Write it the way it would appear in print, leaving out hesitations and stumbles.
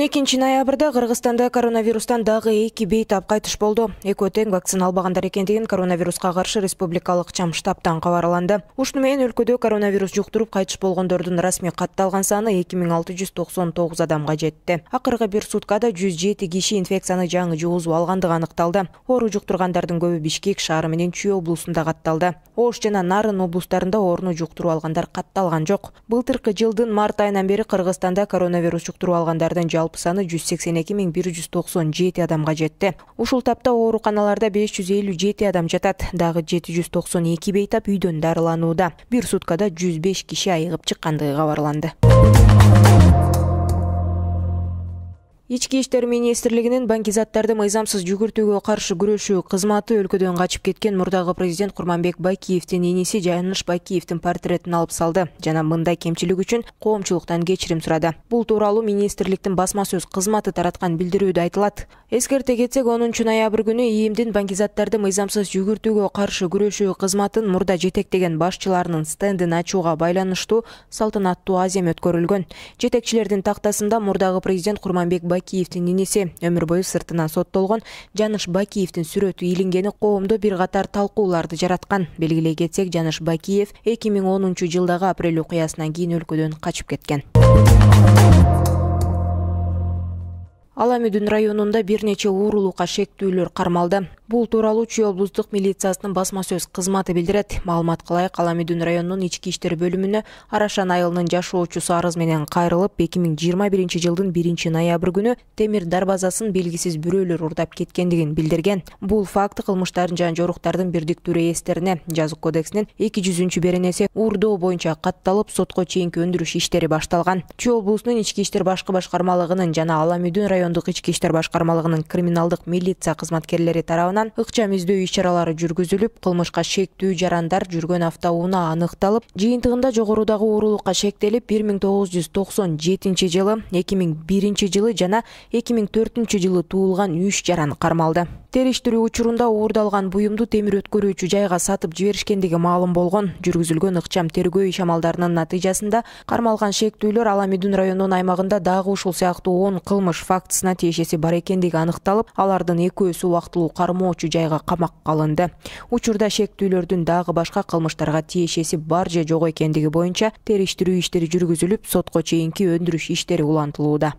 12 ноябрда Кыргызстанда коронавирустан дагы 2 бейтап кайтыш болду. Экөө тең вакцина албагандар экендигин коронавируска каршы республикалык чам штабтан кабарланды. Ушуну менен өлкөдө коронавирус жуктуруп кайтыш болгондордун расмий катталган саны 2699 адамга жетти. Акыркы бир суткада 107 киши инфекцияны жаңы жугузуп алгандыгы аныкталды. Оору жуктургандардын көбү Бишкек шаары менен Чүй облусунда катталды. Ош жана Нарын облустарында ооруну жуктуруп алгандар катталган жок. Былтыркы жылдын март айынан бери Кыргызстанда коронавирус жуктуруп алгандардын жалпы саны 182.197 адамга жетти. Ушул тапта ооруканаларда 557 адам жатат. Дагы 792 бейтап үйдөн дарыланууда. Бир суткада 105 киши айыгып чыккандыгы кабарланды. Ички иштер министрлигинин банкизаттарды мыйзамсыз жүгүртүүгө каршы күрөшүү кызматы өлкөдөн качып кеткен мурдагы президент Курманбек Байкиевдин иниси Жаныш Байкиевдин портретин алып салды жана мындай кемчилик үчүн коомчулуктан кечирим сурады. Бул тууралуу министрликтин басма сөз кызматы тараткан билдирүүдө айтылат. Эскерте кетсек, 10 ноябрь күнү ИИМдин банкизаттарды мыйзамсыз жүгүртүүгө каршы күрөшүү кызматын мурда жетектеген башчыларынын стендин ачууга байланыштуу салтанаттуу азем өткөрүлгөн. Жетекчилердин тактасында мурдагы президент Курманбек Байкиевдин иниси өмүр бою сыртынан соттолгон Жаныш Байкиевдин сүрөтү илингени коомдо бир катар талкууларды жараткан. Белгилей кетсек, Жаныш Байкиев 2010 жылдагы апрель окуясынан кийин өлкөдөн качып кеткен. Аламүдүн районунда бир нече уурулукка шектүүлөр кармалды. Бул тууралуу Чүй облустук милициясынын басма сөз кызматы билдирет. Маалымат кылайык, Аламүдүн районунун ички иштер бөлүмүнө Арашан айылынын жашоочусу арыз менен кайрылып, 2021 жылдын 1 ноябрь күнү темир дарбазасын белгисиз бирөөлөр урдап кеткендигин билдирген. Бул факт кылмыштардын жана жоруктардын бирдиктүү реестрине жазык кодексинин 200 беренеси уурдоо боюнча катталып, сотко чейинки өндүрүш иштери башталган. Чүй облусунун ички иштер башкы башкармалыгынын жана Аламүдүн райондук ички иштер башкармалыгынын криминалдык милиция кызматкерлери тарабынан ыкчам издөө иш-чаралары жүргүзүлүп, кылмышка шектүү жарандар жүргөн автоунаа аныкталып, жыйынтыгында жогорудагы уурулукка шектелип 1997 жылы, 2001 жылы жана 2004 жылы туулган 3 жаран кармалды. Териштирүү учурунда уурдалган буюмду темир өткөрүүчү жайга сатып жиберишкендиги маалым болгон. Жүргүзүлгөн ыкчам тергөө иш амалдарынын натыйжасында кармалган шектүүлөр Аламүдүн районунун аймагында дагы ушул сыяктуу 10 кылмыш фактысына тиешеси бар экендиги аныкталып, алардын экөөсү убактылуу кармоочу жайга камакка алынды. Учурда шектүүлөрдүн дагы башка кылмыштарга тиешеси бар же жок экендиги боюнча териштирүү иштери жүргүзүлүп, сотко чейинки өндүрүш иштери улантылууда.